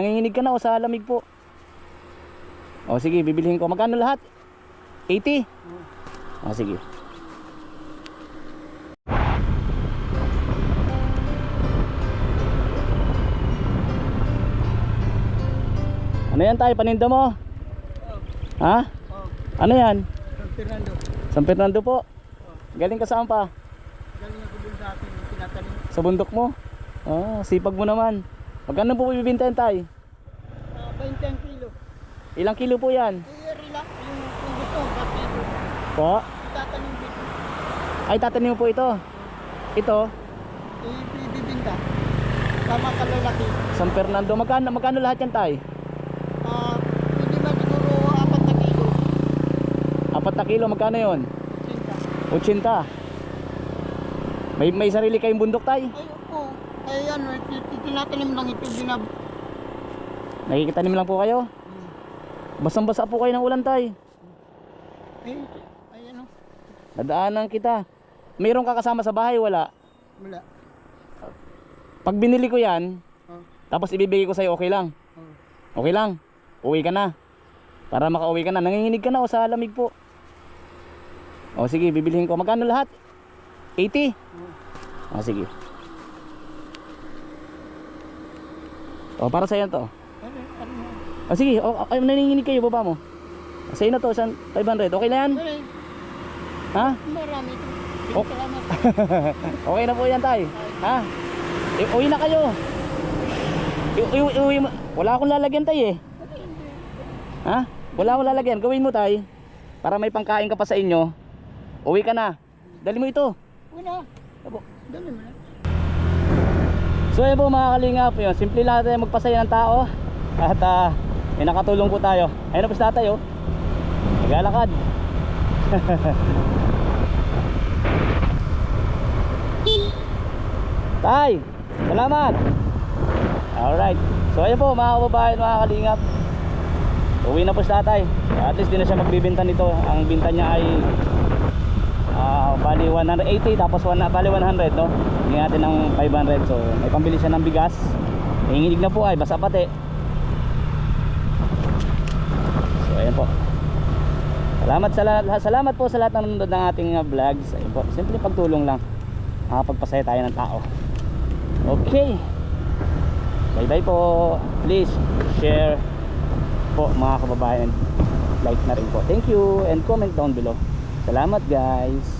Nanginginig ka na o sa lamig po? O sige, bibilihin ko. Magkano lahat? 80? O sige. Ano yan tayo? Paninda mo? Ha? Ano yan? San Fernando. San Fernando po? Galing ka saan pa? Galing ako dun sa akin, tinatanim. Sa bundok mo? Sipag mo naman. Magkano po bibintahan tayo? 20 ang kilo. Ilang kilo po yan? Relax, yung gusto, bakit? Po? Itatanim dito. Ay, tatanim mo po ito. Ito? Ibibinta. Tama kalalaki. San Fernando. Magkano lahat yan tayo? Hindi man siguro 4 na kilo. 4 na kilo, magkano yun? 80. 80. May sarili kayong bundok tayo? Ay, opo. Ay, ano, tinatanim lang ito. Nakikitanim lang po kayo? Basang-basa po kayo ng ulan tayo. Ay, ano? Nadaanan kita. Mayroon ka kasama sa bahay? Wala? Wala. Pag binili ko yan, Oh. tapos ibibigay ko sa'yo, okay lang? Oh. Okay lang? Uwi ka na. Para makauwi ka na. Nanginginig ka na o sa lamig po? O sige, bibilihin ko. Magkano lahat? 80? O sige. O para sa'yo to. O sige, ay, nanginginig kayo, baba mo. Sa'yo na to, 500. Okay na yan? Ay, Ha? marami ito. Oh. Salamat. Okay na po yan tay. Ha? Uwi na kayo. Uwi mo. Wala akong lalagyan tay eh. Ha? Wala akong lalagyan. Gawin mo tay. Para may pangkain ka pa sa inyo. Uwi ka na. Dali mo ito. Wala. Dali mo na. So yun po mga kalingap yun. Simple lang tayo magpasaya ng tao. At may nakatulong po tayo. Ayun na po sa tatay oh. Naglalakad. Tay, salamat. Alright. So ayun po mga kababayan, mga kalingap. Uwi na po si tatay. At least di na siya magbibenta nito. Ang binta niya ay bali 180 tapos bali 100 no. Hindi natin ng 500. So may pambili siya ng bigas. Nanginginig na po ay basa pati. So ayun po. Salamat po sa lahat ng nanonood ng ating vlogs. Ayun po. Simple pagtulong lang. Makapagpasaya tayo ng tao. Okay. Bye bye po. Please share po mga kababayan. Like na rin po. Thank you and comment down below. Salamat guys.